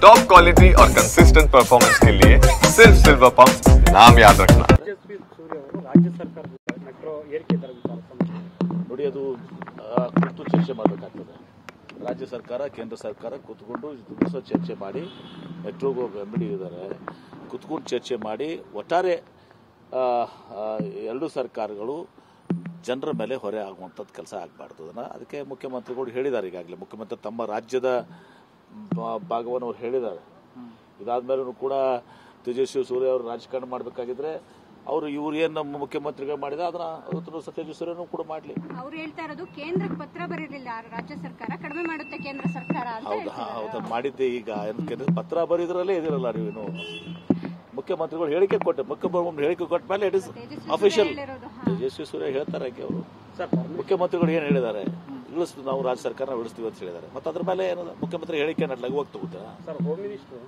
Top quality और consistent performance के लिए सिर्फ सिल्वर पंप नाम याद रखना। राज्य सरकार मेट्रो ಏರಿಕೆ ದರ ನೋಡಿ ಅದು ಕುರಿತು ಚರ್ಚೆ ಮಾಡಬೇಕಾಗ್ತದೆ. ರಾಜ್ಯ ಸರ್ಕಾರ ಕೇಂದ್ರ ಸರ್ಕಾರ ಕೂತ್ಕೊಂಡು ದಿವಸ ಚರ್ಚೆ ಮಾಡಿ ಮೆಟ್ರೋಗೆ ಗಂಭೀರ ಇದ್ದಾರೆ ಕೂತ್ಕೊಂಡು ಚರ್ಚೆ ಮಾಡಿ ಒಟ್ಟಾರೆ ಎರಡು ಸರ್ಕಾರಗಳು ಜನರ ಮೇಲೆ ಹೊರೆ ಆಗುವಂಥದ್ದು ಕೆಲಸ ಆಗಬಾರ್ದು. ಅದಕ್ಕೆ ಮುಖ್ಯಮಂತ್ರಿಗಳು ಹೇಳಿದ್ದಾರೆ. ಈಗಾಗಲೇ ಮುಖ್ಯಮಂತ್ರಿ ತಮ್ಮ ರಾಜ್ಯದ ಭಾಗವನ್ನು ಅವ್ರು ಹೇಳಿದ್ದಾರೆ. ಇದಾದ್ಮೇಲೂ ಕೂಡ ತೇಜಸ್ವಿ ಸೂರ್ಯ ಅವರು ರಾಜಕಾರಣ ಮಾಡಬೇಕಾಗಿದ್ರೆ ಅವರು ಇವ್ರು ಏನು ನಮ್ಮ ಮುಖ್ಯಮಂತ್ರಿಗಳು ಮಾಡಿದ ಅದನ್ನ ತೇಜಸ್ವಿ ಸೂರ್ಯನೂ ಕೂಡ ಮಾಡಲಿ. ಅವ್ರು ಹೇಳ್ತಾ ಇರೋದು ಕೇಂದ್ರಕ್ಕೆ ಪತ್ರ ಬರೀಲಿಲ್ಲ ರಾಜ್ಯ ಸರ್ಕಾರ, ಕಡಿಮೆ ಮಾಡುತ್ತೆ ಕೇಂದ್ರ ಸರ್ಕಾರ. ಹೌದಾ ಮಾಡಿದ್ದೆ. ಈಗ ಪತ್ರ ಬರೀದ್ರಲ್ಲೇ ಇದಿರಲ್ಲ ನೀವೇನು ಮುಖ್ಯಮಂತ್ರಿಗಳು ಹೇಳಿಕೆ ಕೊಟ್ಟೆ. ಮುಖ್ಯಮಂತ್ರಿ ಹೇಳಿಕೆ ಕೊಟ್ಟ ಮೇಲೆ it is official. Tejasvi Surya ಹೇಳ್ತಾರೆ ಅವರು ಮುಖ್ಯಮಂತ್ರಿಗಳು ಏನು ಹೇಳಿದ್ದಾರೆ, ನಾವು ರಾಜ್ಯ ಸರ್ಕಾರ ಉಳಿಸ್ತೀವಿ ಅಂತ ಹೇಳಿದ್ದಾರೆ. ಮತ್ತೆ ಅದ್ರ ಮೇಲೆ ಏನದ ಮುಖ್ಯಮಂತ್ರಿ ಹೇಳಿಕೆ ಲಘುವಾಗಿ ತಗೋತಾರೆ. ಹೋಮ್ ಮಿನಿಸ್ಟರ್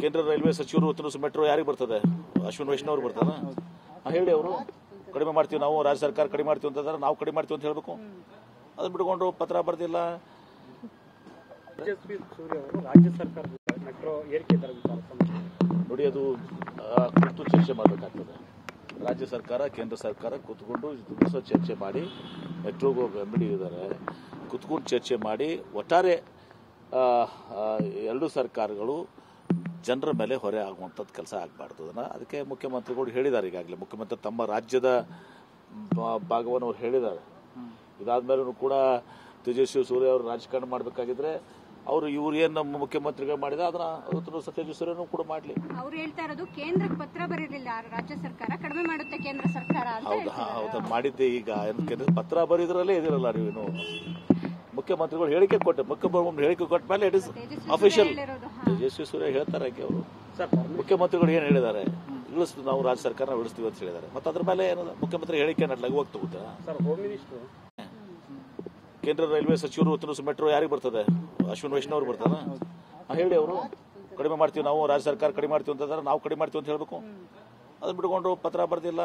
ಕೇಂದ್ರ ರೈಲ್ವೆ ಸಚಿವರು ಮೆಟ್ರೋ ಯಾರಿಗೆ ಬರ್ತದೆ? ಅಶ್ವಿನ್ ವೈಷ್ಣವ್ ಅವ್ರು ಬರ್ತಾರ ಹೇಳಿ. ಅವರು ಕಡಿಮೆ ಮಾಡ್ತೀವಿ, ನಾವು ರಾಜ್ಯ ಸರ್ಕಾರ ಕಡಿಮೆ ಮಾಡ್ತೀವಿ ಅಂತಂದ್ರೆ ನಾವು ಕಡಿಮೆ ಮಾಡ್ತೀವಿ ಅಂತ ಹೇಳ್ಬೇಕು. ಅದನ್ನ ಬಿಟ್ಕೊಂಡು ಪತ್ರ ಬರ್ದಿಲ್ಲ. ರಾಜ್ಯ ಸರ್ಕಾರ ಮೆಟ್ರೋ ಏರಿಕೆ ದರ ನೋಡಿ ಅದು ಕುರಿತು ಚರ್ಚೆ ಮಾಡಬೇಕಾಗ್ತದೆ. ರಾಜ್ಯ ಸರ್ಕಾರ ಕೇಂದ್ರ ಸರ್ಕಾರ ಕೂತ್ಕೊಂಡು ದಿವಸ ಚರ್ಚೆ ಮಾಡಿ ಮೆಟ್ರೋಗೆ ಗಂಭೀರ ಇದ್ದಾರೆ ಕೂತ್ಕೊಂಡು ಚರ್ಚೆ ಮಾಡಿ ಒಟ್ಟಾರೆ ಎರಡು ಸರ್ಕಾರಗಳು ಜನರ ಮೇಲೆ ಹೊರೆ ಆಗುವಂಥದ್ದು ಕೆಲಸ ಆಗಬಾರ್ದು. ಅದಕ್ಕೆ ಮುಖ್ಯಮಂತ್ರಿಗಳು ಹೇಳಿದ್ದಾರೆ. ಈಗಾಗಲೇ ಮುಖ್ಯಮಂತ್ರಿ ತಮ್ಮ ರಾಜ್ಯದ ಭಾಗವನ್ನು ಅವ್ರು ಹೇಳಿದ್ದಾರೆ. ಇದಾದ್ಮೇಲೂ ಕೂಡ ತೇಜಸ್ವಿ ಸೂರ್ಯ ಅವರು ರಾಜಕಾರಣ ಮಾಡಬೇಕಾಗಿದ್ರೆ ಅವರು ಇವ್ರು ಏನು ನಮ್ಮ ಮುಖ್ಯಮಂತ್ರಿಗಳು ಮಾಡಿದ ಅದನ್ನ ತೇಜಸ್ವಿ ಸೂರ್ಯನೂ ಕೂಡ ಮಾಡಲಿ. ಅವ್ರು ಹೇಳ್ತಾ ಇರೋದು ಕೇಂದ್ರಕ್ಕೆ ಪತ್ರ ಬರೀಲಿಲ್ಲ ರಾಜ್ಯ ಸರ್ಕಾರ, ಕಡಿಮೆ ಮಾಡುತ್ತೆ ಕೇಂದ್ರ ಸರ್ಕಾರ. ಹೌದಾ ಮಾಡಿದ್ದೆ. ಈಗ ಪತ್ರ ಬರೀದ್ರಲ್ಲೇ ಇದಿರಲ್ಲ ನೀವೇನು ಮುಖ್ಯಮಂತ್ರಿಗಳು ಹೇಳಿಕೆ ಕೊಟ್ಟೆ. ಮುಖ್ಯಮಂತ್ರಿ ಹೇಳಿಕೆ ಕೊಟ್ಟ ಮೇಲೆ it is official. Tejasvi Surya ಹೇಳ್ತಾರೆ ಅವರು ಮುಖ್ಯಮಂತ್ರಿಗಳು ಏನು ಹೇಳಿದ್ದಾರೆ, ನಾವು ರಾಜ್ಯ ಸರ್ಕಾರ ಉಳಿಸ್ತೀವಿ ಅಂತ ಹೇಳಿದ್ದಾರೆ. ಮತ್ತೆ ಅದ್ರ ಮೇಲೆ ಏನದ ಮುಖ್ಯಮಂತ್ರಿ ಹೇಳಿಕೆ ಲಘುವಾಗಿ ತಗೋತಾರೆ. ಹೋಮ್ ಮಿನಿಸ್ಟರ್ ಕೇಂದ್ರ ರೈಲ್ವೆ ಸಚಿವರು ಮೆಟ್ರೋ ಯಾರಿಗೆ ಬರ್ತದೆ? ಅಶ್ವಿನ್ ವೈಷ್ಣವ್ ಅವ್ರು ಬರ್ತಾರ ಹೇಳಿ. ಅವರು ಕಡಿಮೆ ಮಾಡ್ತೀವಿ, ನಾವು ರಾಜ್ಯ ಸರ್ಕಾರ ಕಡಿಮೆ ಮಾಡ್ತೀವಿ ಅಂತಂದ್ರೆ ನಾವು ಕಡಿಮೆ ಮಾಡ್ತೀವಿ ಅಂತ ಹೇಳ್ಬೇಕು. ಅದನ್ನ ಬಿಟ್ಕೊಂಡು ಪತ್ರ ಬರ್ದಿಲ್ಲ.